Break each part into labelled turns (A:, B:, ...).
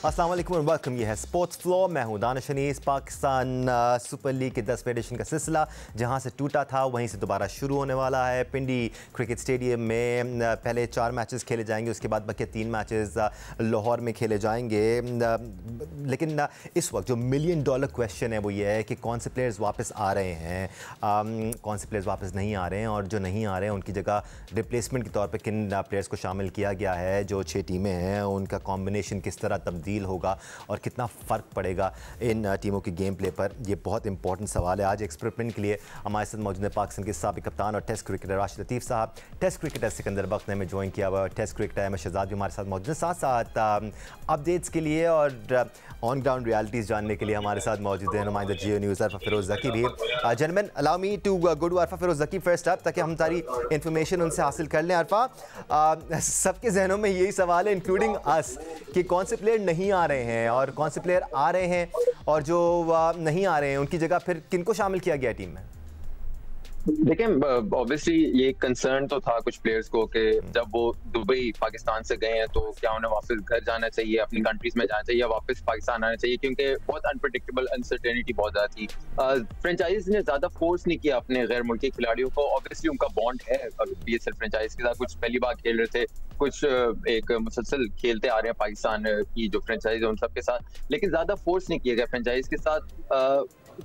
A: अस्सलाम वालेकुम और वेलकम। ये है स्पोर्ट्स फ्लो। मैं हूं दानिश अनीस। पाकिस्तान सुपर लीग के 10वें एडिशन का सिलसिला जहां से टूटा था वहीं से दोबारा शुरू होने वाला है। पिंडी क्रिकेट स्टेडियम में पहले 4 मैचेस खेले जाएंगे, उसके बाद बचे 3 मैचेस लाहौर में खेले जाएंगे। लेकिन इस वक्त जो $1 मिलियन क्वेश्चन है वो ये है कि कौन से प्लेयर्स वापस आ रहे हैं, कौन से प्लेयर्स वापस नहीं आ रहे हैं, और जो नहीं आ रहे हैं उनकी जगह रिप्लेसमेंट के तौर पर किन प्लेयर्स को शामिल किया गया है। जो 6 टीमें हैं उनका कॉम्बिनेशन किस तरह तब्दील होगा और कितना फ़र्क पड़ेगा इन टीमों के गेम प्ले पर, ये बहुत इंपॉर्टेंट सवाल है। आज एक्सपेरिमेंट के लिए हमारे साथ मौजूद है पाकिस्तान के साबिक कप्तान और टेस्ट क्रिकेटर राशिद लतीफ़ साहब। टेस्ट क्रिकेटर सिकंदर बख्त ने हमें ज्वाइन किया हुआ, टेस्ट क्रिकेटर अहमद शहजाद भी हमारे साथ मौजूद है। साथ साथ अपडेट्स के लिए और ऑन ग्राउंड रियलिटीज़ जानने के लिए हमारे साथ मौजूद है नुमाइंदा जियो न्यूज़ अरफा फिरोज़ ज़की भी। Gentleman, allow me to go to Arfa Feroz Zaki first up, ताकि हम सारी इन्फॉर्मेशन उनसे हासिल कर लें। अरफा, सबके जहनों में यही सवाल है इंक्लूडिंग अस कि कौन से प्लेयर नहीं आ रहे हैं और कौन से प्लेयर आ रहे हैं, और जो नहीं आ रहे हैं उनकी जगह फिर किनको शामिल किया गया टीम में?
B: देखिए, ऑब्वियसली ये कंसर्न तो था कुछ प्लेयर्स को कि जब वो दुबई पाकिस्तान से गए हैं तो क्या उन्हें वापस घर जाना चाहिए, अपनी कंट्रीज में जाना चाहिए या वापस पाकिस्तान आना चाहिए, क्योंकि बहुत अनप्रेडिक्टेबल अनसर्टेनिटी बहुत ज्यादा थी। फ्रेंचाइज ने ज्यादा फोर्स नहीं किया अपने गैर मुल्की खिलाड़ियों को। ऑब्वियसली उनका बॉन्ड है पीएसएल फ्रेंचाइज के साथ, कुछ पहली बार खेल रहे थे, कुछ एक मुसलसल खेलते आ रहे हैं पाकिस्तान की जो फ्रेंचाइज है उन सब के साथ, लेकिन ज्यादा फोर्स नहीं किया गया फ्रेंचाइज के साथ।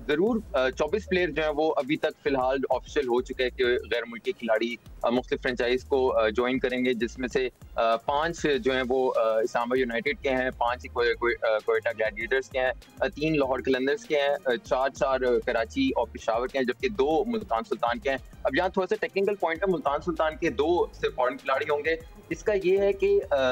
B: जरूर 24 प्लेयर जो है वो अभी तक फिलहाल ऑफिशियल हो चुके हैं कि गैर मुल्की खिलाड़ी मुख्तलिफ फ्रेंचाइज को ज्वाइन करेंगे, जिसमें से 5 जो हैं वो इस्लामाबाद यूनाइटेड के हैं, 5 ही कोयटा ग्लैडिएटर्स के हैं, 3 लाहौर कलंदर्स के हैं, 4 कराची और पेशावर के हैं, जबकि 2 मुल्तान सुल्तान के हैं। अब यहाँ थोड़ा सा टेक्निकल पॉइंट है, मुल्तान सुल्तान के 2 सिर्फ फॉरेन खिलाड़ी होंगे। इसका ये है कि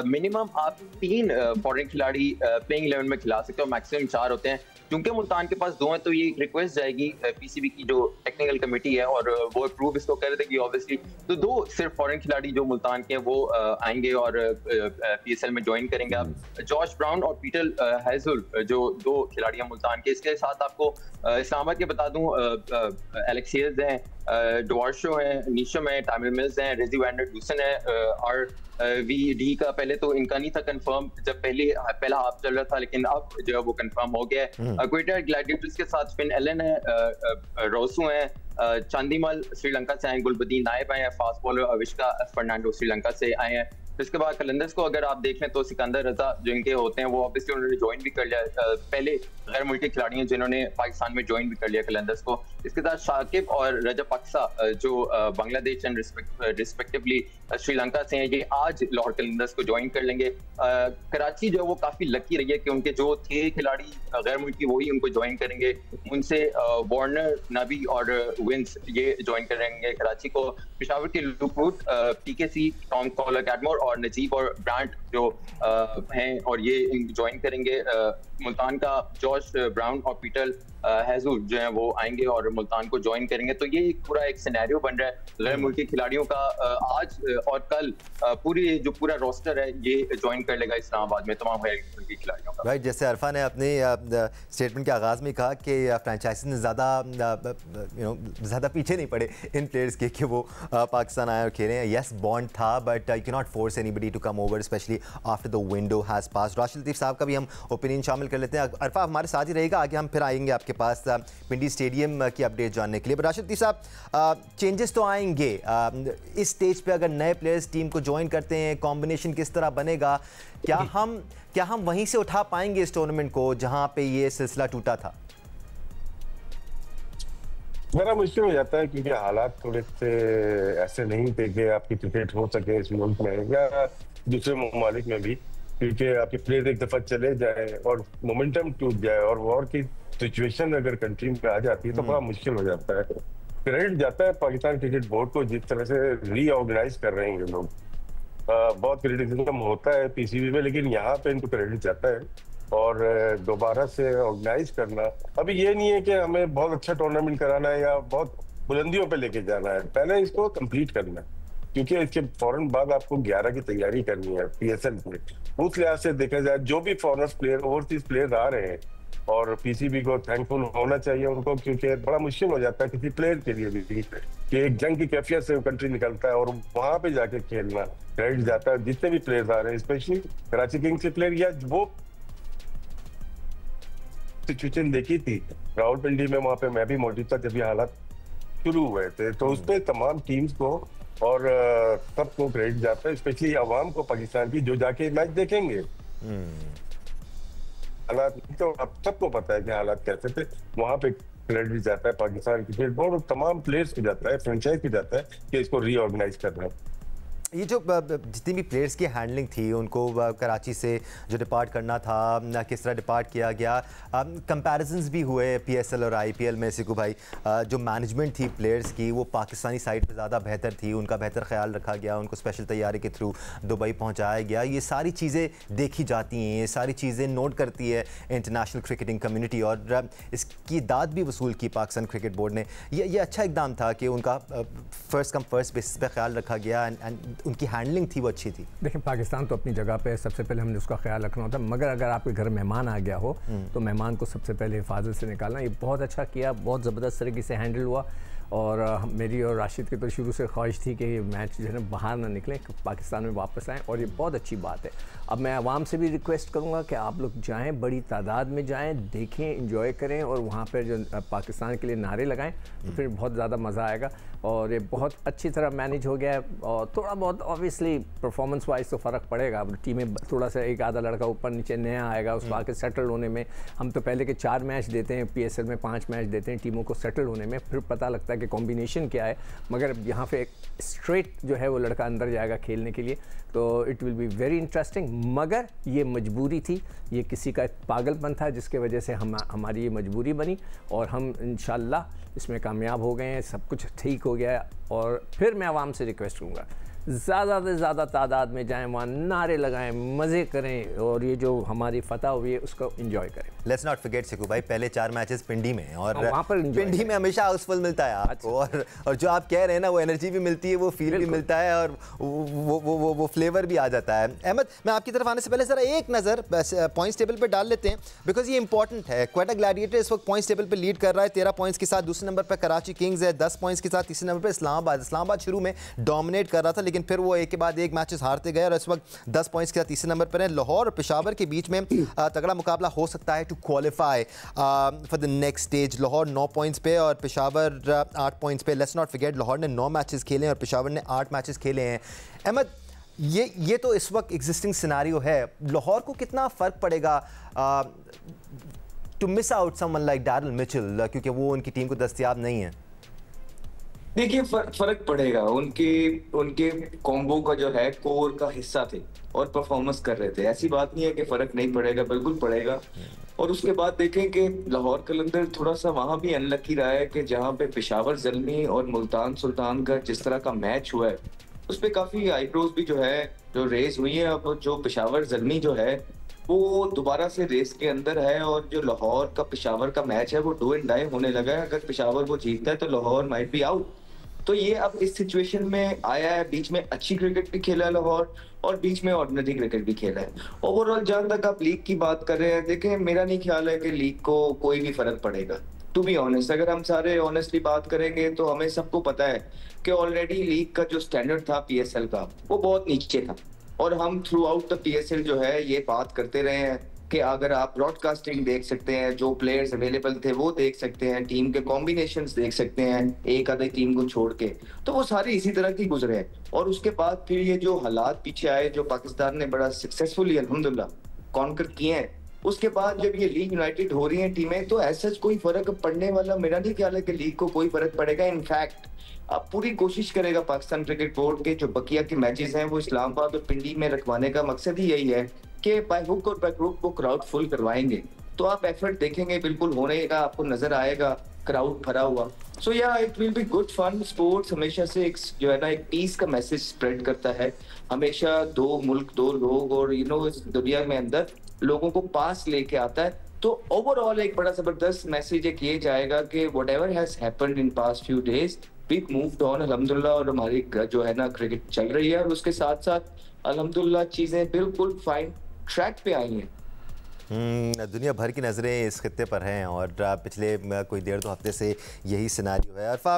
B: मिनिमम आप 3 फॉरेन खिलाड़ी प्लेइंग 11 में खिला सकते हो, मैक्सिमम 4 होते हैं। क्योंकि मुल्तान के पास 2 हैं तो ये रिक्वेस्ट जाएगी पीसीबी की जो टेक्निकल कमेटी है और वो अप्रूव इसको कर देगी ऑब्वियसली। तो 2 सिर्फ फॉरेन खिलाड़ी जो मुल्तान के हैं वो आएंगे और पीएसएल में ज्वाइन करेंगे। अब जॉश ब्राउन और पीटर हैजुल जो 2 खिलाड़ी हैं मुल्तान के, इसके साथ आपको इस्लामाबाद के बता दूं एलेक्सियस हैं, डवार्शो है, नीशम है, टामिल मिल्स हैं, रेजी वैंडर डूसन है, और वी का पहले तो इनका नहीं था कंफर्म जब पहला हाफ चल रहा था, लेकिन अब जो है वो कंफर्म हो गया है। क्वेटा ग्लैडिएटर्स के साथ फिन एलन है, रोसू है, चांदीमल श्रीलंका से आए, गुलबदीन नायब आए हैं, fast bowler Avishka Fernando Sri Lanka से आए हैं। इसके बाद कलंदर्स को अगर आप देख लें तो सिकंदर रजा जो इनके होते हैं वो ऑब्वियसली उन्होंने ज्वाइन भी कर लिया, पहले गैर मुल्की खिलाड़ी हैं जिन्होंने पाकिस्तान में ज्वाइन भी कर लिया कलंदर्स को। इसके साथ शाकिब और रजब अक्सा जो बांग्लादेश एंड रिस्पेक्टिवली श्रीलंका से हैं, ये आज लाहौर कलंदर्स को ज्वाइन कर लेंगे। कराची जो है वो काफी लकी रही है कि उनके जो थे खिलाड़ी गैर मुल्की वही उनको ज्वाइन करेंगे। उनसे वार्नर, नबी और विंस ये ज्वाइन करेंगे कराची को। पेशावर के लुकरूट पीकेसी, टॉम कॉलर कैडमोर और नजीब और ब्रांड जो हैं और ये ज्वाइन करेंगे। मुल्तान का जॉश ब्राउन और पीटर हैजुल जो है वो आएंगे और मुल्तान को ज्वाइन करेंगे। तो ये पूरा एक सिनेरियो बन रहा है गैर मुल्की खिलाड़ियों का। आज और कल पूरा रोस्टर है ये ज्वाइन कर लेगा इस्लामाबाद में तमाम गैर मुल्की खिलाड़ियों का।
A: भाई, जैसे अरफा ने अपने स्टेटमेंट के आगाज़ में कहा कि फ्रेंचाइजी ने ज़्यादा पीछे नहीं पड़े इन प्लेयर्स के कि वो पाकिस्तान आए और खेले हैं। येस, बॉन्ड था, but you can not force anybody to come over specially after the window has passed. Rashid Latif साहब का भी हम ओपिनियन शामिल कर लेते हैं। अरफा हमारे साथ ही रहेगा, आगे हम फिर आएंगे आपके पास पिंडी स्टेडियम की अपडेट जानने के लिए। राशिद लतीफ़ साहब, चेंजेस तो आएंगे इस स्टेज पे अगर नए प्लेयर्स टीम को ज्वाइन करते हैं, कॉम्बिनेशन किस तरह बनेगा? क्या हम वहीं से उठा पाएंगे इस टूर्नामेंट को जहां पे ये सिलसिला टूटा था?
C: बड़ा मुश्किल हो जाता है क्योंकि हालात थोड़े से ऐसे नहीं थे कि आपकी क्रिकेट हो सके इस मुल्क में या दूसरे ममालिक में भी, क्योंकि आपके प्लेयर एक दफा चले जाए और मोमेंटम टूट जाए और वॉर की सिचुएशन अगर कंट्री में आ जाती है तो बड़ा मुश्किल हो जाता है। क्रेडिट जाता है पाकिस्तान क्रिकेट बोर्ड को, जिस तरह से रीऑर्गेनाइज कर रहे हैं ये लोग। बहुत क्रिटिसिज्म होता है पीसीबी में, लेकिन यहाँ पे इनको क्रेडिट जाता है। और दोबारा से ऑर्गेनाइज करना, अभी ये नहीं है कि हमें बहुत अच्छा टूर्नामेंट कराना है या बहुत बुलंदियों पे लेके जाना है, पहले इसको कंप्लीट करना है, क्योंकि इसके फौरन बाद आपको 11 की तैयारी करनी है पीएसएल में। उस लिहाज से देखा जाए जो भी फॉरेनर्स प्लेयर, ओवरसीज प्लेयर आ रहे हैं, और पीसीबी को थैंकफुल होना चाहिए उनको, क्योंकि बड़ा मुश्किल हो जाता है किसी प्लेयर के लिए भी कि एक जंग की कैफियत से कंट्री निकलता है और वहां पे जाके खेलना क्रेडिट जाता है। जितने भी प्लेयर्स आ रहे हैं, स्पेशली कराची किंग्स के प्लेयर या वो सिचुएशन देखी थी रावलपिंडी में, वहां पे मैं भी मौजूद था जब ये हालात शुरू हुए थे, तो उस पे तमाम टीम्स को और सबको क्रेडिट जाता है, स्पेशली आवाम को पाकिस्तान की जो जाके मैच देखेंगे। हालात तो अब सबको पता है कि हालात कैसे थे, वहां पे क्रेडिट जाता है पाकिस्तान क्रिकेट बोर्ड और तमाम प्लेयर्स को जाता है, फ्रेंचाइज को जाता है कि इसको रीऑर्गेनाइज करना है।
A: ये जो जितनी भी प्लेयर्स की हैंडलिंग थी, उनको कराची से जो डिपार्ट करना था, किस तरह डिपार्ट किया गया, कंपैरिजंस भी हुए पीएसएल और आईपीएल में। सिकू भाई, जो मैनेजमेंट थी प्लेयर्स की वो पाकिस्तानी साइड पे ज़्यादा बेहतर थी, उनका बेहतर ख्याल रखा गया, उनको स्पेशल तैयारी के थ्रू दुबई पहुंचाया गया। ये सारी चीज़ें देखी जाती हैं, ये सारी चीज़ें नोट करती है इंटरनेशनल क्रिकेटिंग कम्युनिटी, और इसकी दाद भी वसूल की पाकिस्तान क्रिकेट बोर्ड ने। ये अच्छा इकदाम था कि उनका फ़र्स्ट कम फर्स्ट बेसिस पे ख्याल रखा गया, एंड उनकी हैंडलिंग थी वो अच्छी थी।
D: देखिए, पाकिस्तान तो अपनी जगह पे सबसे पहले हमने उसका ख्याल रखना होता है, मगर अगर आपके घर मेहमान आ गया हो तो मेहमान को सबसे पहले हिफाजत से निकालना। ये बहुत अच्छा किया, बहुत ज़बरदस्त तरीके से हैंडल हुआ। और मेरी और राशिद की तो शुरू से ख्वाहिश थी कि ये मैच जो है ना बाहर ना निकले, पाकिस्तान में वापस आएँ, और ये बहुत अच्छी बात है। अब मैं आवाम से भी रिक्वेस्ट करूँगा कि आप लोग जाएँ, बड़ी तादाद में जाएँ, देखें, इंजॉय करें, और वहाँ पर जो पाकिस्तान के लिए नारे लगाएँ, तो फिर बहुत ज़्यादा मज़ा आएगा। और ये बहुत अच्छी तरह मैनेज हो गया है, और थोड़ा बहुत ऑब्वियसली परफॉर्मेंस वाइज तो फ़र्क पड़ेगा। टीमें थोड़ा सा एक आधा लड़का ऊपर नीचे नया आएगा, उसको आके सेटल होने में, हम तो पहले के 4 मैच देते हैं, पीएसएल में 5 मैच देते हैं टीमों को सेटल होने में, फिर पता लगता है कि कॉम्बिनेशन क्या है। मगर यहाँ पे एक स्ट्रेट जो है वो लड़का अंदर जाएगा खेलने के लिए, तो it will be very interesting. मगर ये मजबूरी थी, ये किसी का एक पागलपन था जिसके वजह से हमारी ये मजबूरी बनी, और हम इंशाल्लाह इसमें कामयाब हो गए हैं, सब कुछ ठीक हो गया है। और फिर मैं आवाम से रिक्वेस्ट करूँगा, ज़्यादा से ज़्यादा तादाद में जाएं, वहाँ नारे लगाएं, मज़े करें, और ये जो हमारी फतह हुई है उसको एंजॉय करें।
A: लेट्स नॉट फॉरगेट सिकू भाई, पहले 4 मैचेस पिंडी में, और
D: वहाँ पर
A: पिंडी में हमेशा हाउसफुल मिलता है आपको। और जो आप कह रहे हैं ना, वो एनर्जी भी मिलती है, वो फील भी मिलता है, और वो फ्लेवर भी आ जाता है। अहमद, मैं आपकी तरफ आने से पहले ज़रा एक नज़र पॉइंट्स टेबल पर डाल लेते हैं, बिकॉज ये इंपॉर्टेंट है। क्वेटा ग्लैडिएटर इस वक्त पॉइंट्स टेबल पर लीड कर रहा है 13 पॉइंट्स के साथ। दूसरे नंबर पर कराची किंग्स है 10 पॉइंट्स के साथ। तीसरे नंबर पर इस्लामाबाद शुरू में डोमिनेट कर रहा था, लेकिन फिर वो एक के बाद एक मैचेस हारते गए, और इस वक्त 10 पॉइंट्स के साथ तीसरे नंबर पर है। लाहौर और पेशावर के बीच में तगड़ा मुकाबला हो सकता है to qualify for the next stage. Lahore 9 points पे और पेशावर 8 पॉइंट्स पे। लेट्स नॉट फॉरगेट, लाहौर ने 9 मैचेस खेले हैं और पेशावर ने 8 मैचेस खेले हैं। अहमद, ये तो इस वक्त एग्जिस्टिंग सिनेरियो है। लाहौर को कितना फ़र्क पड़ेगा to miss out someone like Daryl Mitchell, क्योंकि वो उनकी टीम को दस्तयाब नहीं है?
E: देखिए, फर्क पड़ेगा। उनके कॉम्बो का जो है कोर का हिस्सा थे और परफॉर्मेंस कर रहे थे, ऐसी बात नहीं है कि फर्क नहीं पड़ेगा, बिल्कुल पड़ेगा। और उसके बाद देखें कि लाहौर कलंदर थोड़ा सा वहां भी अनलकी रहा है कि जहां पे पेशावर ज़ल्मी और मुल्तान सुल्तान का जिस तरह का मैच हुआ है, उस पर काफी आईब्रोज भी जो रेस हुई है। अब जो पेशावर ज़ल्मी जो है वो दोबारा से रेस के अंदर है, और जो लाहौर का पेशावर का मैच है वो डू एंड डाई होने लगा है। अगर पेशावर वो जीतता है तो लाहौर माइट बी आउट। तो ये अब इस सिचुएशन में आया है। बीच में अच्छी क्रिकेट भी खेला है लाहौर, और बीच में ऑर्डिनरी क्रिकेट भी खेला है। ओवरऑल जहां तक आप लीग की बात कर रहे हैं, देखें, मेरा नहीं ख्याल है कि लीग को कोई भी फर्क पड़ेगा। टू बी ऑनेस्ट, अगर हम सारे ऑनेस्टली बात करेंगे तो हमें सबको पता है कि ऑलरेडी लीग का जो स्टैंडर्ड था पीएसएल का, वो बहुत नीचे था। और हम थ्रू आउट द पीएसएल जो है ये बात करते रहे हैं कि अगर आप ब्रॉडकास्टिंग देख सकते हैं, जो प्लेयर्स अवेलेबल थे वो देख सकते हैं, टीम के कॉम्बिनेशंस देख सकते हैं एक आधे टीम को छोड़ के, तो वो सारे इसी तरह की गुजरे हैं। और उसके बाद फिर ये जो हालात पीछे आए, जो पाकिस्तान ने बड़ा सक्सेसफुली अल्हम्दुलिल्लाह कॉन्कर किए हैं, उसके बाद जब ये लीग यूनाइटेड हो रही है टीमें, तो ऐसा कोई फर्क पड़ने वाला मेरा नहीं ख्याल है कि लीग को कोई फर्क पड़ेगा। इनफैक्ट अब पूरी कोशिश करेगा पाकिस्तान क्रिकेट बोर्ड के जो बकिया के मैचेस हैं वो इस्लामाबाद और पिंडी में रखवाने का मकसद ही यही है कि बाय हुक और बाय क्रुक वो क्राउड फुल करवाएंगे। तो आप एफर्ट देखेंगे बिल्कुल होने का, आपको नजर आएगा क्राउड भरा हुआ। So yeah it will be good fun. Sports हमेशा से एक जो है ना एक पीस का मैसेज स्प्रेड करता है, हमेशा 2 मुल्क 2 लोग और इस दुनिया में अंदर लोगों को पास लेके आता है। तो ओवरऑल एक बड़ा जबरदस्त मैसेज एक ये जाएगा कि whatever has happened in past few days, we moved on अल्हम्दुलिल्लाह, और हमारी जो है ना क्रिकेट चल रही है, और उसके साथ साथ अल्हम्दुलिल्लाह चीजें बिल्कुल फाइन ट्रैक पे आई हैं।
A: दुनिया भर की नज़रें इस खत्ते पर हैं और पिछले कोई 1.5-2 हफ्ते से यही सिनारियो है। अरफा,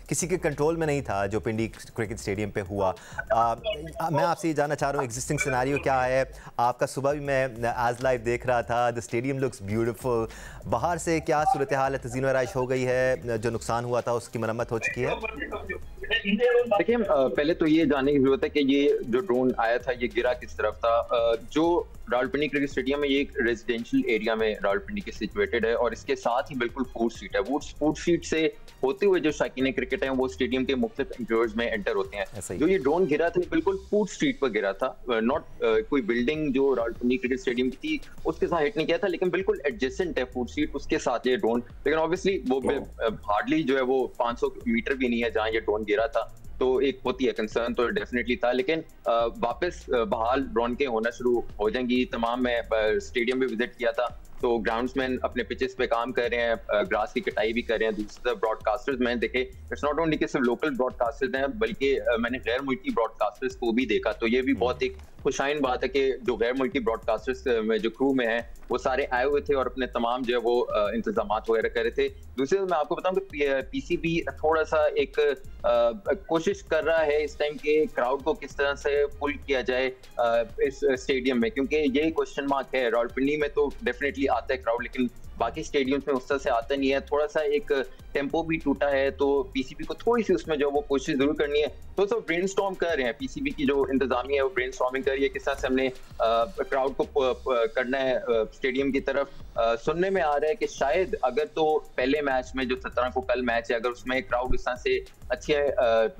A: किसी के कंट्रोल में नहीं था जो पिंडी क्रिकेट स्टेडियम पे हुआ। मैं आपसे ये जानना चाह रहा हूँ एग्जिस्टिंग सिनारियो क्या है आपका। सुबह भी मैं एज लाइव देख रहा था, द स्टेडियम लुक्स ब्यूटीफुल। बाहर से क्या सूरत हाल है, तज़ीन व आराइश हो गई है, जो नुकसान हुआ था उसकी मरम्मत हो चुकी है?
B: देखिए, पहले तो ये जानने की जरूरत है कि ये जो ड्रोन आया था ये गिरा किस तरफ था। जो रावलपिंडी क्रिकेट स्टेडियम है ये एक रेजिडेंशियल एरिया में रावलपिंडी के सिचुएटेड है और इसके साथ ही बिल्कुल फूड स्ट्रीट है। वो फूड स्ट्रीट से होते हुए जो शाकीन क्रिकेट है वो स्टेडियम के मुख्तलिफ इंक्लोर्स में एंटर होते हैं। जो ये ड्रोन गिरा था बिल्कुल फूड स्ट्रीट पर गिरा था, नॉट कोई बिल्डिंग जो रावलपिंडी क्रिकेट स्टेडियम की थी उसके साथ हिट नहीं किया था, लेकिन बिल्कुल एडजेसेंट है फूड स्ट्रीट, उसके साथ ये ड्रोन। लेकिन ऑब्वियसली वो हार्डली जो है वो 500 मीटर भी नहीं है जहाँ ये ड्रोन गिरा था, तो एक होती है कंसर्न तो डेफिनेटली था। लेकिन वापस बहाल रौनकें होना शुरू हो जाएंगी तमाम। मैं स्टेडियम भी विजिट किया था तो ग्राउंड्समैन अपने पिचेस पे काम कर रहे हैं, ग्रास की कटाई भी कर रहे हैं। दूसरी तरफ ब्रॉडकास्टर्स मैंने देखे, इट्स नॉट ओनली कि सिर्फ लोकल ब्रॉडकास्टर्स हैं बल्कि मैंने गैर मुल्की ब्रॉडकास्टर्स को भी देखा। तो ये भी बहुत एक खुशाइन बात है कि जो गैर मुल्की ब्रॉडकास्टर्स में जो क्रू में है वो सारे आए हुए थे और अपने तमाम जो है वो इंतजाम वगैरह कर रहे थे। दूसरी मैं आपको बताऊं कि पीसीबी थोड़ा सा एक कोशिश कर रहा है इस टाइम के क्राउड को किस तरह से पुल किया जाए इस स्टेडियम में, क्योंकि यही क्वेश्चन मार्क है। रावलपिंडी में तो डेफिनेटली आता है क्राउड, लेकिन बाकी स्टेडियम्स में उस तरह से आता नहीं है। थोड़ा सा एक टेम्पो भी टूटा है, तो पीसीबी को थोड़ी सी उसमें जो वो कोशिश जरूर करनी है। तो सब ब्रेनस्टॉर्म कर रहे हैं, पीसीबी की जो इंतजामिया है वो ब्रेनस्टॉर्मिंग कर रही है किस तरह से हमने क्राउड को करना है स्टेडियम की तरफ। सुनने में आ रहा है कि शायद अगर तो पहले मैच में जो 17 को कल मैच है, अगर उसमें क्राउड इस तरह से अच्छे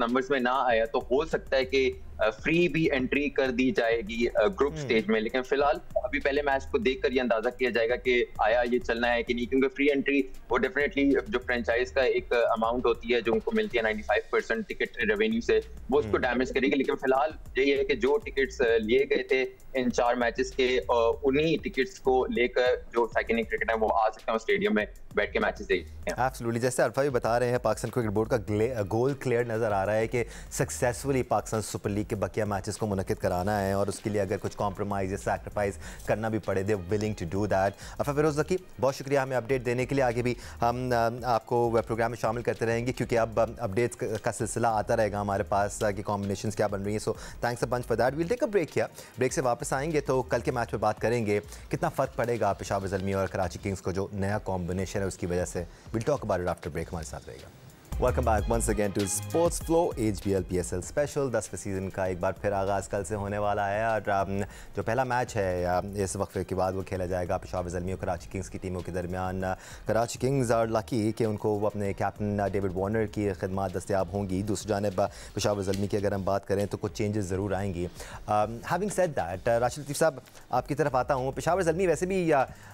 B: नंबर्स में ना आया तो हो सकता है कि फ्री भी एंट्री कर दी जाएगी ग्रुप स्टेज में। लेकिन फिलहाल अभी पहले मैच को देखकर ये अंदाजा किया जाएगा कि आया ये चलना है कि नहीं, क्योंकि फ्री एंट्री वो डेफिनेटली जो फ्रेंचाइज का एक अमाउंट होती है जो उनको मिलती है 95% टिकट रेवेन्यू से, वो उसको डैमेज करेगी। लेकिन फिलहाल यही है कि जो टिकट्स लिए गए थे इन 4 मैचेस के, उन्हीं टिकट्स को लेकर जो शाकीन क्रिकेट है वो आ सकते हैं स्टेडियम में बैठ के मैचेस देखें।
A: एब्सोल्युटली, जैसे अरफा भी बता रहे हैं, पाकिस्तान क्रिकेट बोर्ड का गोल क्लियर नज़र आ रहा है कि सक्सेसफुली पाकिस्तान सुपर लीग के बकिया मैचेस को मुनक्किद कराना है और उसके लिए अगर कुछ कॉम्प्रोमाइज़ या सैक्रिफाइस करना भी पड़े, दे विलिंग टू डू दैट। अरफा फिरोज़ ज़की, बहुत शुक्रिया हमें अपडेट देने के लिए। आगे भी हम आपको प्रोग्राम में शामिल करते रहेंगे क्योंकि अब अपडेट्स का सिलसिला आता रहेगा हमारे पास कि कॉम्बिनेशंस क्या बन रही हैं। So thanks a bunch for that. Will take a break किया, ब्रेक से वापस आएंगे तो कल के मैच पर बात करेंगे कितना फ़र्क पड़ेगा पेशावर ज़ल्मी और कराची किंग्स को जो नया कॉम्बिनेशन है उसकी वजह से। Will talk about it after break. हमारे साथ रहेगा। Welcome back once again to sports flow HBL PSL स्पेशल। 10वें सीज़न का एक बार फिर आगाज़ कल से होने वाला है और जो पहला मैच है इस वक्फे के बाद वो खेला जाएगा पेशावर ज़ल्मी और कराची किंग्स की टीमों के दरमियान। कराची किंग्स आर लकी कि उनको वो अपने कैप्टन डेविड वार्नर की खिदमत दस्तयाब होंगी। दूसरी जानिब पेशावर ज़ल्मी की अगर हम बात करें तो कुछ चेंजेस ज़रूर आएंगी। Having said that, Rashid Latif साहब आपकी तरफ आता हूँ। पेशावर ज़ल्मी वैसे भी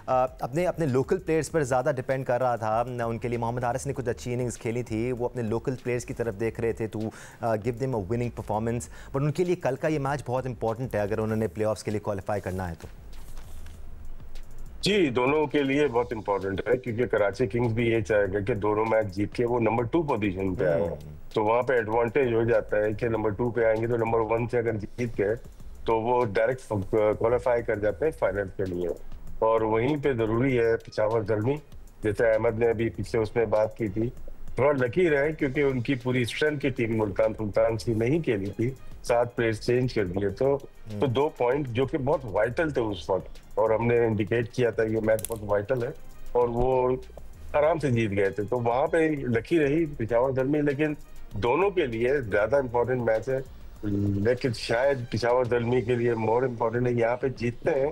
A: अपने लोकल प्लेयर्स पर ज़्यादा डिपेंड कर रहा था। उनके लिए मोहम्मद हारिस ने कुछ अच्छी इनिंग्स खेली थी, वो अपने लोकल प्लेयर्स की तरफ देख रहे थे to give them a winning performance. But उनके लिए कल का ये मैच बहुत इंपॉर्टेंट है अगर उन्होंने प्लेऑफ्स के लिए क्वालिफाई करना है तो।
C: जी, दोनों के लिए बहुत इंपॉर्टेंट है क्योंकि कराची किंग्स भी ये चाहेगा कि दोनों मैच जीत के वो नंबर 2 पोजीशन पे आए, तो वहां पे एडवांटेज हो जाता है कि नंबर 2 पे आएंगे तो नंबर 1 से अगर जीत गए तो वो डायरेक्ट क्वालिफाई कर जाते हैं फाइनल के लिए। और वहीं पे जरूरी है पेशावर ज़ल्मी, जैसे अहमद ने अभी पीछे उसमें बात की थी, थोड़ा लकी रहे क्योंकि उनकी पूरी स्ट्रेंथ की टीम मुल्तान सुल्तान से नहीं खेली थी, 7 प्लेयर्स चेंज कर दिए तो 2 पॉइंट जो कि बहुत वाइटल थे उस वक्त, और हमने इंडिकेट किया था ये मैच बहुत वाइटल है और वो आराम से जीत गए थे, तो वहां पे लकी रही पेशावर ज़ल्मी। लेकिन दोनों के लिए ज्यादा इंपॉर्टेंट मैच है, लेकिन शायद पेशावर ज़ल्मी के लिए मोर इम्पोर्टेंट है यहाँ पे जीतते हैं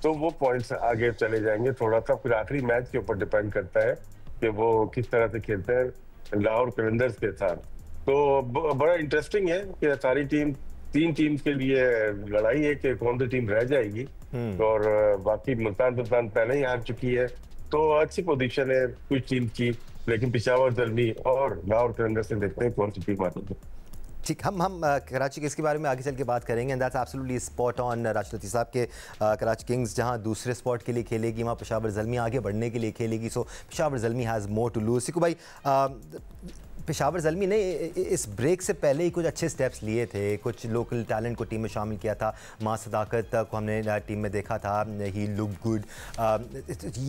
C: तो वो पॉइंट्स आगे चले जाएंगे थोड़ा सा। फिर आखिरी मैच के ऊपर डिपेंड करता है कि वो किस तरह से खेलते हैं लाहौर कलंदर्स के साथ। तो बड़ा इंटरेस्टिंग है कि सारी 3 टीम्स के लिए लड़ाई है कि कौन सी टीम रह जाएगी, और बाकी मुल्तान सुल्तान पहले ही हार चुकी है तो अच्छी पोजीशन है कुछ टीम की, लेकिन पेशावर ज़ल्मी और लाहौर कलंदर्स से देखते हैं कौन सी टीम आती है।
A: ठीक, हम कराची किंग्स के बारे में आगे चल के बात करेंगे and that's absolutely spot on. Rashid Latif साहब के कराची किंग्स जहां दूसरे स्पॉट के लिए खेलेगी वहां पेशावर ज़ल्मी आगे बढ़ने के लिए खेलेगी, so Peshawar Zalmi has more to lose. सिकू भाई, पेशावर ज़ल्मी ने इस ब्रेक से पहले ही कुछ अच्छे स्टेप्स लिए थे, कुछ लोकल टैलेंट को टीम में शामिल किया था। मां सदाकत को हमने टीम में देखा था, ही लुक गुड।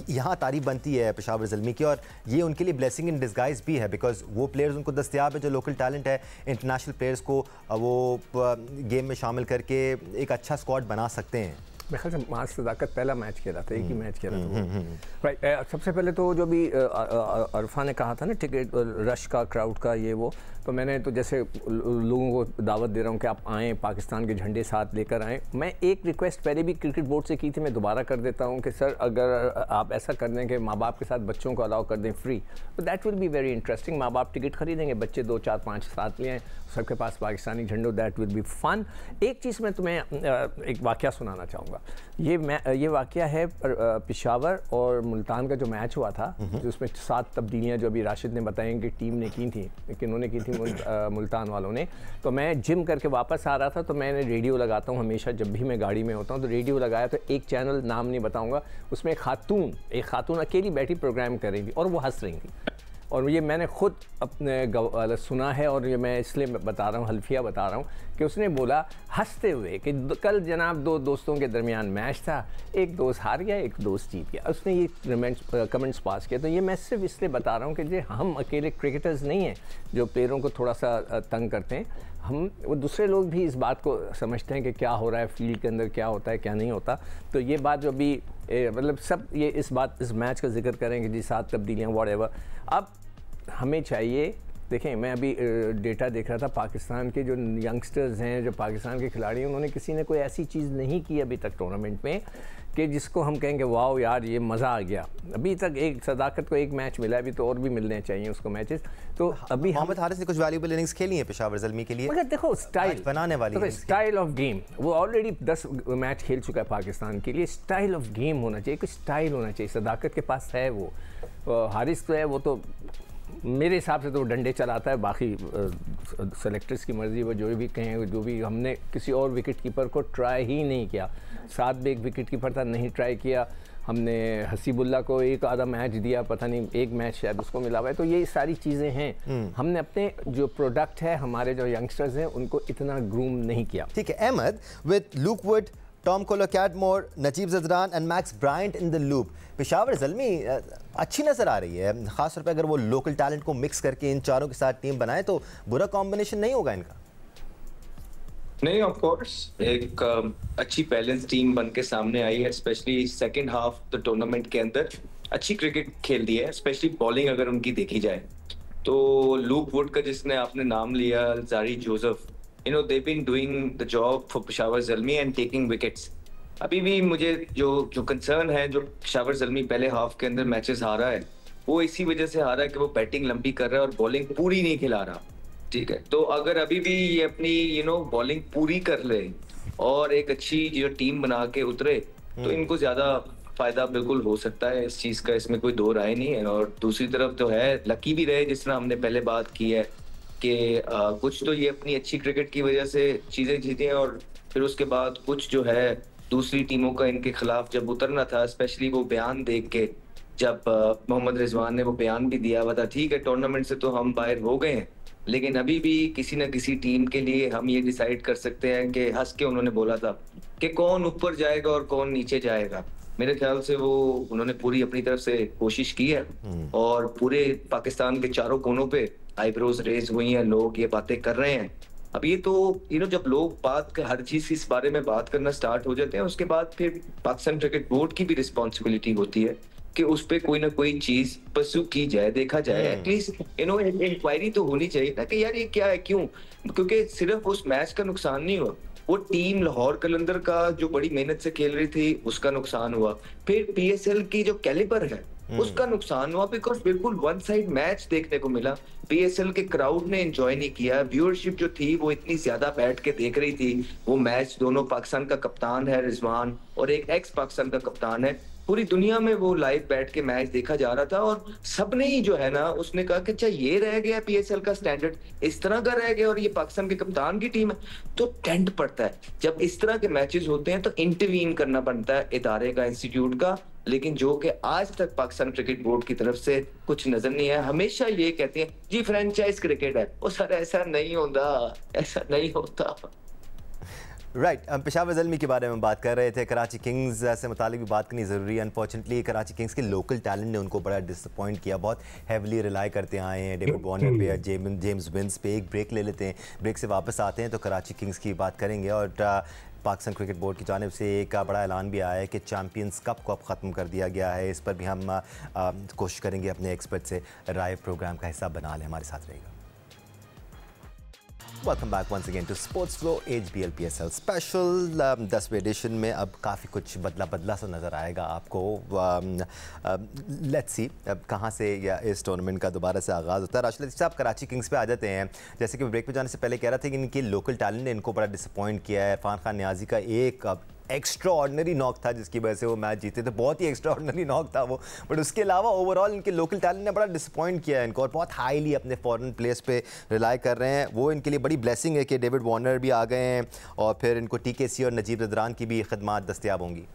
A: यहाँ तारीफ बनती है पेशावर ज़ल्मी की, और ये उनके लिए ब्लेसिंग इन डिस्गाइज भी है, बिकॉज वो प्लेयर्स उनको दस्तियाब है जो लोकल टैलेंट है। इंटरनेशनल प्लेयर्स को वो गेम में शामिल करके एक अच्छा स्क्वाड बना सकते हैं।
D: मेरे ख्याल से मां सदाकत पहला मैच खेला था, एक ही मैच खेला था राइट। सबसे पहले तो जो भी अरफा ने कहा था ना टिकट रश का, क्राउड का, ये वो, तो मैंने तो जैसे लोगों को दावत दे रहा हूँ कि आप आएँ, पाकिस्तान के झंडे साथ लेकर आएँ। मैं एक रिक्वेस्ट पहले भी क्रिकेट बोर्ड से की थी, मैं दोबारा कर देता हूँ कि सर अगर आप ऐसा कर दें कि माँ बाप के साथ बच्चों को अलाउ कर दें फ्री, तो that will be very interesting. माँ बाप टिकट खरीदेंगे, बच्चे 2 4 5 साथ ले आएँ, सबके पास पाकिस्तानी झंडो, दैट विल बी फन। एक चीज़ मैं तुम्हें एक वाक़या सुनाना चाहूँगा। ये वाक़या है पेशावर और मुल्तान का जो मैच हुआ था, जिसमें 7 तब्दीलियाँ जो अभी राशिद ने बताई कि टीम ने की थी, किन्होंने की थी मुल्तान वालों ने। तो मैं जिम करके वापस आ रहा था, तो मैंने रेडियो लगाता हूँ हमेशा जब भी मैं गाड़ी में होता हूँ, तो रेडियो लगाया, तो एक चैनल नाम नहीं बताऊँगा, उसमें एक खातून अकेली बैठी प्रोग्राम कर रही थी और वो हंस रही थी। और ये मैंने खुद अपने सुना है, और ये मैं इसलिए बता रहा हूँ, हल्फिया बता रहा हूँ कि उसने बोला हंसते हुए कि कल जनाब 2 दोस्तों के दरमियान मैच था, एक दोस्त हार गया, एक दोस्त जीत गया। उसने ये कमेंट्स पास किया। तो ये मैं सिर्फ इसलिए बता रहा हूँ कि जो हम अकेले क्रिकेटर्स नहीं हैं जो प्लेयरों को थोड़ा सा तंग करते हैं, वो दूसरे लोग भी इस बात को समझते हैं कि क्या हो रहा है फील्ड के अंदर, क्या होता है क्या नहीं होता। तो ये बात जो अभी मतलब सब ये इस मैच का जिक्र करें कि जी 7 तब्दीलियाँ वॉट एवर। अब हमें चाहिए, देखें मैं अभी डेटा देख रहा था, पाकिस्तान के जो यंगस्टर्स हैं, जो पाकिस्तान के खिलाड़ी हैं, उन्होंने किसी ने कोई ऐसी चीज़ नहीं की अभी तक टूर्नामेंट में कि जिसको हम कहेंगे वाओ यार ये मज़ा आ गया। अभी तक एक सदाकत को एक मैच मिला, अभी तो और भी मिलने चाहिए उसको मैचेस। तो अभी
A: मोहम्मद हारिस ने कुछ वैल्यूबल इनिंग्स खेली हैं पेशावर ज़ल्मी के लिए,
D: मगर देखो स्टाइल
A: बनाने वाली
D: तो स्टाइल ऑफ गेम, वो ऑलरेडी 10 मैच खेल चुका है पाकिस्तान के लिए। स्टाइल ऑफ गेम होना चाहिए, कोई स्टाइल होना चाहिए। सदाकत के पास है वो, हारिस तो है, वो तो मेरे हिसाब से तो डंडे चलाता है, बाकी सेलेक्टर्स की मर्ज़ी, वो जो भी कहें, जो भी। हमने किसी और विकेट कीपर को ट्राई ही नहीं किया, 7 भी एक विकेट कीपर था, नहीं ट्राई किया हमने। हसीबुल्ला को एक आधा मैच दिया, पता नहीं एक मैच शायद उसको मिला हुआ है। तो ये सारी चीज़ें हैं, हमने अपने जो प्रोडक्ट है, हमारे जो यंगस्टर्स हैं, उनको इतना ग्रूम नहीं किया।
A: ठीक है Ahmad, with Luke Wood, Tom Kohler Cadmore, Najib Zadran and Max Bryant in the loop, Peshawar Zalmi अच्छी नज़र आ रही है। ख़ासतौर पे अगर वो लोकल टैलेंट को मिक्स करके इन चारों के साथ टीम बनाए तो बुरा कॉम्बिनेशन नहीं होगा इनका।
E: नहीं, ऑफ कोर्स एक अच्छी बैलेंस टीम बन के सामने आई है, specially second half the tournament के अंदर अच्छी क्रिकेट खेल दी है, स्पेशली बॉलिंग अगर उनकी देखी जाए तो। लूक वुड का जिसने आपने नाम लिया, जारी Joseph, they've been doing the job for Peshawar Zalmi and taking wickets। अभी भी मुझे जो कंसर्न है, जो पेशावर ज़ल्मी पहले हाफ के अंदर मैचेस हारा है, वो इसी वजह से हारा है कि वो बैटिंग लंबी कर रहा है और बॉलिंग पूरी नहीं खिला रहा। ठीक है, तो अगर अभी भी ये अपनी बॉलिंग पूरी कर ले और एक अच्छी जो टीम बना के उतरे, तो इनको ज्यादा फायदा बिल्कुल हो सकता है इस चीज का, इसमें कोई दो राय नहीं है। और दूसरी तरफ तो है, लकी भी रहे, जिस तरह हमने पहले बात की है कि कुछ तो ये अपनी अच्छी क्रिकेट की वजह से चीजें जीते हैं, और फिर उसके बाद कुछ जो है दूसरी टीमों का इनके खिलाफ जब उतरना था, स्पेशली वो बयान देख के, जब मोहम्मद रिजवान ने वो बयान भी दिया हुआ था, ठीक है टूर्नामेंट से तो हम बाहर हो गए हैं, लेकिन अभी भी किसी न किसी टीम के लिए हम ये डिसाइड कर सकते हैं कि हंस के उन्होंने बोला था कि कौन ऊपर जाएगा और कौन नीचे जाएगा। मेरे ख्याल से वो उन्होंने पूरी अपनी तरफ से कोशिश की है, और पूरे पाकिस्तान के चारों कोनों पे आईब्रोज रेज हुई हैं, लोग ये बातें कर रहे हैं। अब ये तो जब लोग हर चीज इस बारे में बात करना स्टार्ट हो जाते हैं, उसके बाद फिर पाकिस्तान क्रिकेट बोर्ड की भी रिस्पॉन्सिबिलिटी होती है कि उस पे कोई ना कोई चीज परस्यू की जाए, देखा जाए, एटलीस्ट इंक्वायरी तो होनी चाहिए ना कि यार ये क्या है, क्यों। क्योंकि सिर्फ उस मैच का नुकसान नहीं हुआ, वो टीम लाहौर कलंदर का जो बड़ी मेहनत से खेल रही थी उसका नुकसान हुआ, फिर पीएसएल की जो कैलिबर है उसका नुकसान हुआ, बिकॉज बिल्कुल वन साइड मैच देखने को मिला। पीएसएल के क्राउड ने एंजॉय नहीं किया, व्यूअरशिप जो थी वो इतनी ज्यादा बैठ के देख रही थी वो मैच। दोनों पाकिस्तान का कप्तान है रिजवान और एक एक्स पाकिस्तान का कप्तान है, पूरी दुनिया में वो लाइव बैठ के मैच देखा जा रहा था, और सबने ही जो है ना उसने कहा कि अच्छा ये रह गया पीएसएल का स्टैंडर्ड, इस तरह का रह गया, और ये पाकिस्तान के कप्तान की टीम है। तो टेंट पड़ता है जब इस तरह के मैचेस होते हैं, तो इंटरवीन करना बनता है इदारे का, इंस्टीट्यूट का, लेकिन जो कि आज तक पाकिस्तान क्रिकेट बोर्ड की तरफ से कुछ नजर नहीं है। हमेशा ये कहते हैं जी फ्रेंचाइज क्रिकेट है, वो सर ऐसा नहीं होता, ऐसा नहीं होता।
A: राइट हम पेशावर ज़ल्मी के बारे में बात कर रहे थे। कराची किंग्स से मुतालिक भी बात करनी ज़रूरी है। अनफॉर्चुनेटली कराची किंग्स के लोकल टैलेंट ने उनको बड़ा डिसअपॉइंट किया, बहुत हैविली रिलाई करते आए हैं डेविड वार्नर पे, जेम्स विंस पे। एक ब्रेक ले लेते हैं, ब्रेक से वापस आते हैं तो कराची किंग्स की बात करेंगे। और पाकिस्तान क्रिकेट बोर्ड की जानिब से एक बड़ा ऐलान भी आया है कि चैम्पियंस कप को अब ख़त्म कर दिया गया है। इस पर भी हम कोशिश करेंगे अपने एक्सपर्ट से राय प्रोग्राम का हिस्सा बना लें, हमारे साथ रहेगा। Welcome back once again to sports flow HBL PSL special 10वीं एडिशन में अब काफ़ी कुछ बदला सा नज़र आएगा आपको। लेट्स सी अब कहाँ से या इस टूर्नामेंट का दोबारा से आगाज़ होता है। राशिद लतीफ़ साहब कराची किंग्स पे आ जाते हैं। जैसे कि ब्रेक पे जाने से पहले कह रहा था कि इनके लोकल टैलेंट ने इनको बड़ा डिसअपॉइंट किया है। इरफान खान नियाजी का एक एक्स्ट्रा ऑर्डनरी नॉक था जिसकी वजह से वो मैच जीते थे, बहुत ही एक्स्ट्रा ऑर्डनरी नॉक था वो, बट उसके अलावा ओवरऑल इनके लोकल टैलेंट ने बड़ा डिसअपॉइंट किया है इनको, और बहुत हाईली अपने फॉरेन प्लेयर्स पे रिलाई कर रहे हैं। वो इनके लिए बड़ी ब्लेसिंग है कि डेविड वार्नर भी आ गए हैं और फिर इनको TKC और नजीब रदरान की भी खिदमात दस्तयाब होंगी।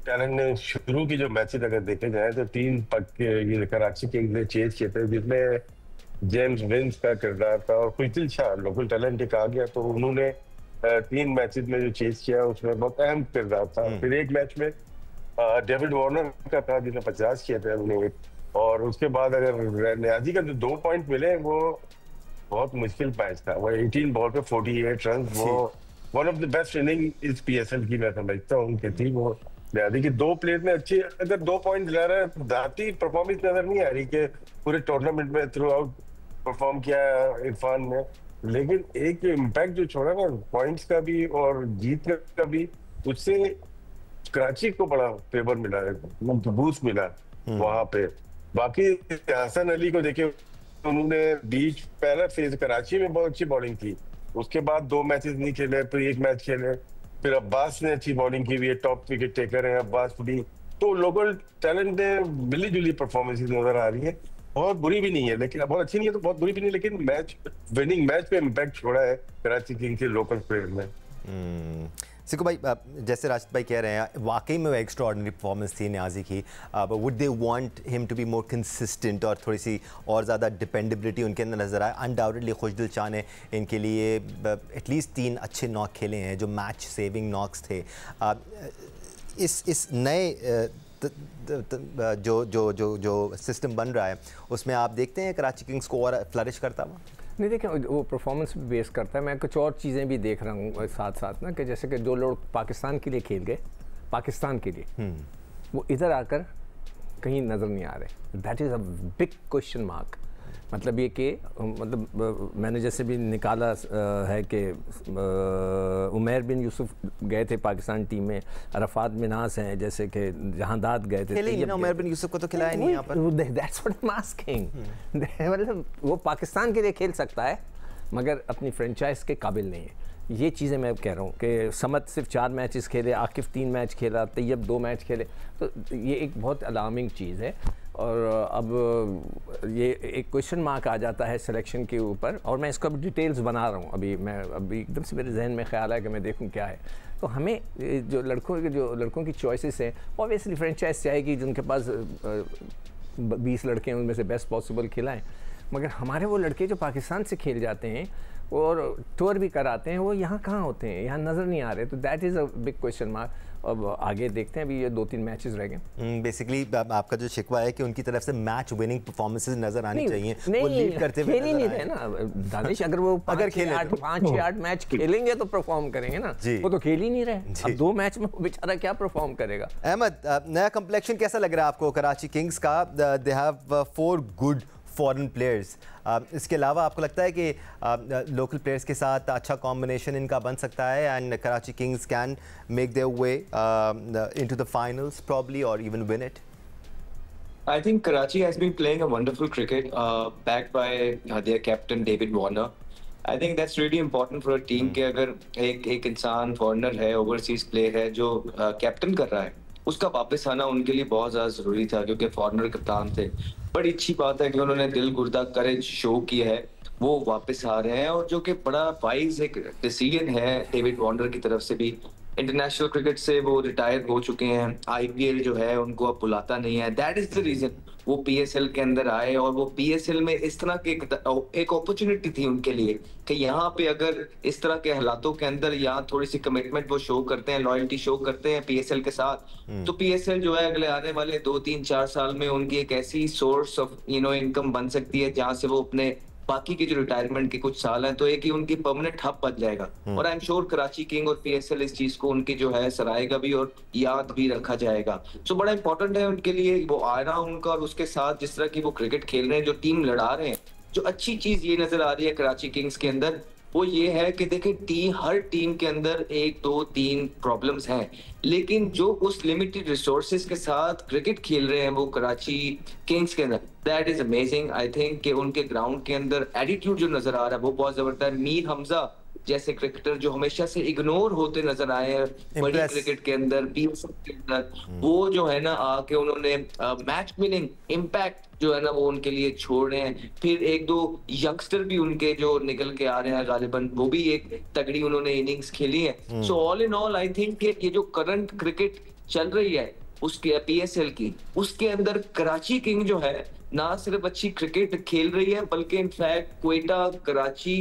C: टैलेंट ने शुरू की जो मैचेस अगर देखे जाए तो 3 ये कराची किंग्स ने चेज किए थे, जिसमें जेम्स विंस का किरदार था और खुशदिल शाह लोकल टैलेंट एक आ गया। तो उन्होंने 3 मैचेस में जो चेज किया उसमें बहुत अहम किरदार था। फिर एक मैच में डेविड वार्नर का था जिसने 50 किए थे उन्होंने, और उसके बाद अगर नियाजी का जो 2 पॉइंट मिले वो बहुत मुश्किल मैच था। वो 18 बॉल पे 48 रन, वो one of the best inning इस PSL की मैं समझता हूँ उनकी थी। वो नियाजी की 2 प्लेयर में अच्छी, अगर 2 पॉइंट ला रहा है, दाती परफॉर्मेंस नजर नहीं आ रही कि पूरे टूर्नामेंट में थ्रू आउट परफॉर्म किया इरफान ने, लेकिन एक इम्पैक्ट जो छोड़ा ना पॉइंट्स का भी और जीत का भी, उससे कराची को बड़ा फेवर मिला है, बूस्ट मिला वहां पे। बाकी हसन अली को देखे, उन्होंने बीच पहला फेज कराची में बहुत अच्छी बॉलिंग की, उसके बाद 2 मैचेस नहीं खेले, फिर 1 मैच खेले। फिर अब्बास ने अच्छी बॉलिंग की हुई है, टॉप विकेट टेकर है अब्बास भी। तो लोकल टैलेंट ने मिली जुली परफॉर्मेंस नजर आ रही है, बहुत बुरी भी नहीं है, लेकिन बहुत अच्छी नहीं है तो बहुत बुरी भी नहीं, लेकिन मैच विनिंग मैच पे इम्पैक्ट छोड़ा है कराची किंग्स के लोकल प्लेयर में।
A: सिक्कू भाई, जैसे राशिद भाई कह रहे हैं वाकई में वो एक्स्ट्रा ऑर्डिनरी परफॉर्मेंस थी नियाजी की, would they want him to be more consistent और थोड़ी सी और ज़्यादा डिपेंडेबिलिटी उनके अंदर नज़र आए। अनडाउटेडली खुशदिल शाह ने इनके लिए एटलीस्ट 3 अच्छे नॉक खेले हैं जो मैच सेविंग नॉक्स थे। इस नए जो जो जो जो सिस्टम बन रहा है उसमें आप देखते हैं कराची किंग्स को और फ्लरिश करता हुआ?
D: नहीं, देखें वो परफॉर्मेंस भी बेस करता है। मैं कुछ और चीज़ें भी देख रहा हूँ साथ साथ ना, कि जैसे कि जो लोग पाकिस्तान के लिए खेल गए, पाकिस्तान के लिए, वो इधर आकर कहीं नज़र नहीं आ रहे। That is a big question mark. मतलब ये कि मैंने जैसे भी निकाला है कि उमैर बिन यूसुफ गए थे पाकिस्तान टीम में, अरफात मिनास हैं जैसे कि जहांदाद गए थे।
A: उमैर बिन यूसुफ को तो खिलाया नहीं यहाँ पर।
D: That's what I am asking. मतलब वो पाकिस्तान के लिए खेल सकता है मगर अपनी फ्रेंचाइज के काबिल नहीं है। ये चीज़ें मैं कह रहा हूँ कि समद सिर्फ 4 मैचेस खेले, आकिफ 3 मैच खेला, तैयब 2 मैच खेले, तो ये एक बहुत अलार्मिंग चीज़ है। और अब ये एक क्वेश्चन मार्क आ जाता है सिलेक्शन के ऊपर, और मैं इसको अब डिटेल्स बना रहा हूँ। अभी एकदम से मेरे जहन में ख्याल है कि मैं देखूँ क्या है। तो हमें जो लड़कों की चॉइसेस हैं, ऑब्वियसली फ्रेंचाइज चाहेगी जिनके पास 20 लड़के हैं उनमें से बेस्ट पॉसिबल खिलाएँ, मगर हमारे वो लड़के जो पाकिस्तान से खेल जाते हैं और टूर भी कराते हैं, वो यहाँ कहाँ होते हैं, यहाँ नज़र नहीं आ रहे। तो that is a big question mark. अब आगे देखते हैं, अभी ये 2-3 मैचेस रह गए।
A: बेसिकली आपका जो शिकवा है कि उनकी तरफ से मैच विनिंग परफॉर्मेंसेस नजर आनी चाहिए,
D: वो
A: लीड करते हुए
D: खेल ही नहीं रहे ना दानिश। अगर वो 5-6-8 मैच खेलेंगे तो परफॉर्म करेंगे ना, वो तो खेल ही नहीं रहे। अब 2 मैच में बेचारा क्या परफॉर्म करेगा।
A: अहमद, नया कम्प्लेक्शन कैसा लग रहा है आपको कराची किंग्स का? They have 4 good foreign players. इसके अलावा आपको लगता है कि लोकल प्लेयर्स के साथ अच्छा कॉम्बिनेशन इनका बन सकता है and Karachi Kings can make their way into the finals probably or even win it?
E: I think Karachi has been playing a wonderful cricket, backed by their captain David Warner. I think that's really important for a team के अगर एक इंसान foreigner है, overseas player है जो captain कर रहा है, उसका वापस आना उनके लिए बहुत ज्यादा जरूरी था क्योंकि फॉरेनर कप्तान थे। बड़ी अच्छी बात है कि उन्होंने दिल गुर्दा करेज शो किया है, वो वापस आ रहे हैं और जो कि बड़ा वाइज एक डिसीजन है डेविड वार्नर की तरफ से भी। इंटरनेशनल क्रिकेट से वो रिटायर हो चुके हैं, आईपीएल जो है उनको अब बुलाता नहीं है, दैट इज द रीजन वो पीएसएल के अंदर आए। और वो पीएसएल में इस तरह के एक अपॉर्चुनिटी थी उनके लिए कि यहाँ पे अगर इस तरह के हालातों के अंदर यहाँ थोड़ी सी कमिटमेंट वो शो करते हैं, लॉयल्टी शो करते हैं पीएसएल के साथ, तो पीएसएल जो है अगले आने वाले 2-3-4 साल में उनकी एक ऐसी सोर्स ऑफ इनकम बन सकती है जहाँ से वो अपने बाकी के जो रिटायरमेंट के कुछ साल हैं तो एक ही उनकी परमानेंट हब बन जाएगा। और I am sure Karachi king और पीएसएल इस चीज को उनकी जो है सराहेगा भी और याद भी रखा जाएगा। सो बड़ा इंपॉर्टेंट है उनके लिए वो आ रहा उनका, और उसके साथ जिस तरह की वो क्रिकेट खेल रहे हैं, जो टीम लड़ा रहे हैं, जो अच्छी चीज ये नजर आ रही है कराची किंग्स के अंदर वो ये है कि देखिए हर टीम के अंदर 1-2-3 प्रॉब्लम्स हैं, लेकिन जो उस लिमिटेड रिसोर्सेज के साथ क्रिकेट खेल रहे हैं वो कराची किंग्स के अंदर, that is amazing. I think कि उनके ग्राउंड के अंदर एटीट्यूड जो नजर आ रहा है वो बहुत जबरदस्त है। मीर हमजा जैसे क्रिकेटर जो हमेशा से इग्नोर होते नजर आए हैं बड़ी क्रिकेट के अंदर, पीएसएल के अंदर, वो जो है ना आके उन्होंने मैच विनिंग इम्पैक्ट जो है ना वो उनके लिए छोड़ रहे हैं। फिर 1-2 यंगस्टर भी उनके जो निकल के आ रहे हैं गालिबन, वो भी एक तगड़ी उन्होंने इनिंग्स खेली है। So all in all I think ये जो करंट क्रिकेट चल रही है उसके पीएसएल की, उसके अंदर कराची किंग जो है ना सिर्फ अच्छी क्रिकेट खेल रही है बल्कि in fact Quetta Karachi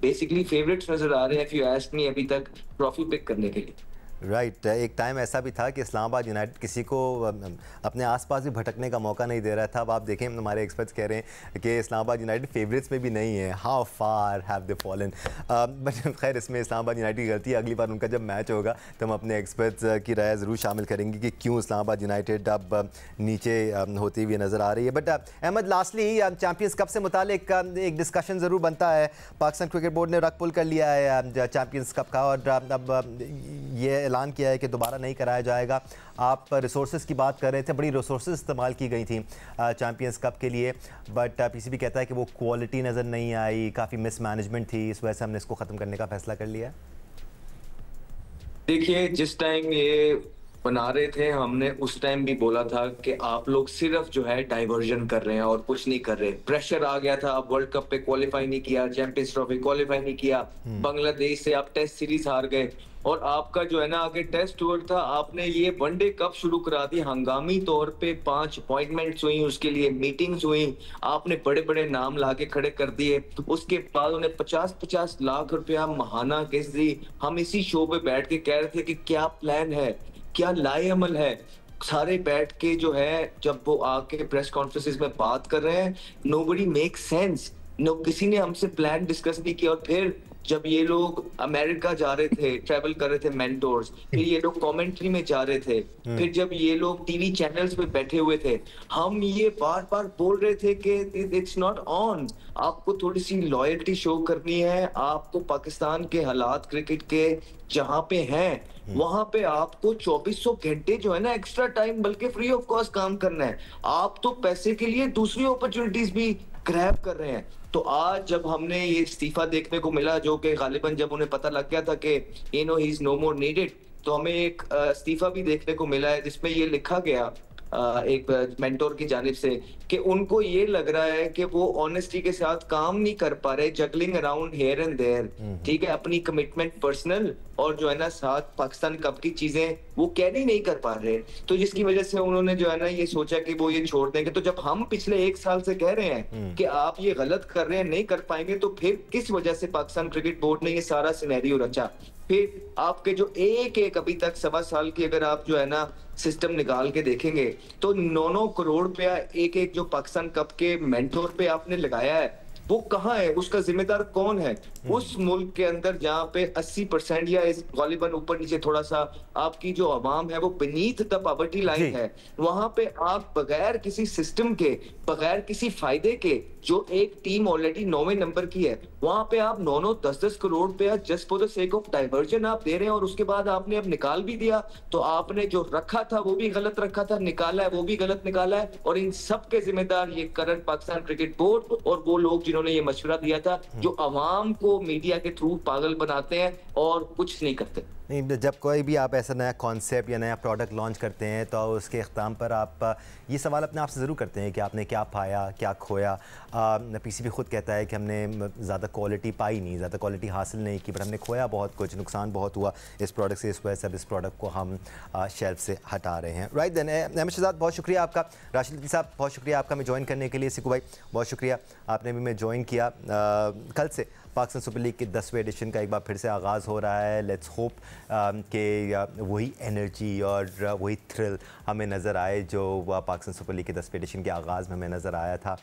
E: basically favourites नजर आ रहे हैं इफ यू आस्क मी अभी तक ट्रॉफी पिक करने के लिए।
A: राइट एक टाइम ऐसा भी था कि इस्लामाबाद यूनाइटेड किसी को अपने आसपास भी भटकने का मौका नहीं दे रहा था। अब आप देखें हमारे एक्सपर्ट्स कह रहे हैं कि इस्लामाबाद यूनाइटेड फेवरेट्स में भी नहीं है। How far have they fallen. But खैर इसमें इस्लामाबाद यूनाइटेड की गलती है। अगली बार उनका जब मैच होगा तो हम अपने एक्सपर्ट्स की राय ज़रूर शामिल करेंगे कि क्यों इस्लामाबाद यूनाइटेड अब नीचे होती हुई नज़र आ रही है। But Ahmed lastly Champions Cup से मुतालिक एक डिस्कशन ज़रूर बनता है। पाकिस्तान क्रिकेट बोर्ड ने रग पुल कर लिया है चैम्पियंस कप का और अब ये ऐलान किया है कि दोबारा नहीं कराया जाएगा। आप रिसोर्सेज की बात कर रहे थे, बड़ी रिसोर्सेज इस्तेमाल की गई थी चैम्पियंस कप के लिए, बट पीसीबी कहता है कि वो क्वालिटी नज़र नहीं आई, काफ़ी मिसमैनेजमेंट थी, इस वजह से हमने इसको ख़त्म करने का फैसला कर लिया।
E: देखिए जिस टाइम ये बना रहे थे हमने उस टाइम भी बोला था कि आप लोग सिर्फ जो है डाइवर्जन कर रहे हैं और कुछ नहीं कर रहे। प्रेशर आ गया था, आप वर्ल्ड कप पे क्वालिफाई नहीं किया, चैंपियंस ट्रॉफी क्वालिफाई नहीं किया, बांग्लादेश से आप टेस्ट सीरीज हार गए और आपका जो है ना आगे टेस्ट टूर था, आपने ये वनडे कप शुरू करा दी। हंगामी तौर पे 5 अपॉइंटमेंट्स हुई, उसके लिए मीटिंग्स हुई, आपने बड़े बड़े नाम लाके खड़े कर दिए। उसके बाद उन्हें 50-50 लाख रुपया महाना किस्त दी। हम इसी शो पे बैठ के कह रहे थे कि क्या प्लान है, क्या लाएअमल है। सारे बैठ के जो है जब वो आके प्रेस कॉन्फ्रेंसेस में बात कर रहे हैं, नोबडी मेक सेंस, किसी ने हमसे प्लान डिस्कस नहीं किया। और फिर जब ये लोग अमेरिका जा रहे थे, ट्रैवल कर रहे थे मेंटोर्स, फिर ये लोग कमेंट्री में जा रहे थे, फिर जब ये लोग टीवी चैनल्स पे बैठे हुए थे, हम ये बार बार बोल रहे थे कि इट्स नॉट ऑन, आपको थोड़ी सी लॉयल्टी शो करनी है, आपको पाकिस्तान के हालात क्रिकेट के जहां पे हैं वहां पे आपको 2400 घंटे जो है ना एक्स्ट्रा टाइम बल्कि फ्री ऑफ कॉस्ट काम करना है। आप तो पैसे के लिए दूसरी अपॉर्चुनिटीज भी ग्रैब कर रहे हैं। तो आज जब हमने ये इस्तीफा देखने को मिला, जो कि गालिबन जब उन्हें पता लग गया था कि he is no more needed, तो हमें एक इस्तीफा भी देखने को मिला है जिसमें ये लिखा गया एक मेंटोर की जानिब से कि उनको ये लग रहा है कि वो ऑनेस्टी के साथ काम नहीं कर पा रहे, juggling around here and there, ठीक है, अपनी कमिटमेंट पर्सनल और जो है ना साथ पाकिस्तान कप की चीजें वो कैरी नहीं कर पा रहे। तो जिसकी वजह से उन्होंने जो है ना ये सोचा कि वो ये छोड़ देंगे। तो जब हम पिछले 1 साल से कह रहे हैं कि आप ये गलत कर रहे हैं, नहीं कर पाएंगे, तो फिर किस वजह से पाकिस्तान क्रिकेट बोर्ड ने ये सारा सिनेरियो रचा। फिर आपके जो एक अभी तक 1.25 साल की अगर आप जो है ना सिस्टम निकाल के देखेंगे तो 9-9 करोड़ रुपया एक जो पाकिस्तान कप के मेंटोर पे आपने लगाया है, वो कहाँ है, उसका जिम्मेदार कौन है? उस मुल्क के अंदर जहाँ पे 80% या इस गालिबन ऊपर नीचे थोड़ा सा आपकी जो आवाम है वो beneath द पॉवर्टी लाइन है, वहां पे आप बगैर किसी सिस्टम के, बगैर किसी फायदे के, जो एक टीम ऑलरेडी 9वें नंबर की है, वहां पे आप 9-9 10-10 करोड़ रुपया just for the sake of diversion आप दे रहे हैं। और उसके बाद आपने अब निकाल भी दिया, तो आपने जो रखा था वो भी गलत रखा था, निकाला है वो भी गलत निकाला है। और इन सब के जिम्मेदार ये करंट पाकिस्तान क्रिकेट बोर्ड और वो लोग जिन्होंने ये मशवरा दिया था, जो अवाम को मीडिया के थ्रू पागल बनाते हैं और कुछ नहीं करते।
A: नहीं, जब कोई भी आप ऐसा नया कॉन्सेप्ट या नया प्रोडक्ट लॉन्च करते हैं तो उसके अख्ताम पर आप ये सवाल अपने आप से ज़रूर करते हैं कि आपने क्या पाया, क्या खोया। पीसी भी खुद कहता है कि हमने ज़्यादा क्वालिटी पाई नहीं, ज़्यादा क्वालिटी हासिल नहीं की, पर हमने खोया बहुत कुछ, नुकसान बहुत हुआ इस प्रोडक्ट से। इस वजह से अब इस प्रोडक्ट को हम शेल्फ से हटा रहे हैं। राइट देन, अहमद शहजाद बहुत शुक्रिया आपका, राशिद लतीफ़ साहब बहुत शुक्रिया आपका हमें ज्वाइन करने के लिए, सिकू भाई बहुत शुक्रिया आपने भी मैं ज्वाइन किया। कल से पाकिस्तान सुपर लीग के 10वें एडिशन का एक बार फिर से आगाज़ हो रहा है। लेट्स होप कि वही एनर्जी और वही थ्रिल हमें नज़र आए जो पाकिस्तान सुपर लीग के 10वें एडिशन के आगाज़ में हमें नज़र आया था।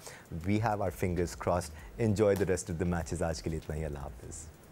A: We have our fingers crossed. Enjoy the rest of the matches. आज के लिए इतना ही, अल्लाह हाफ़िज़।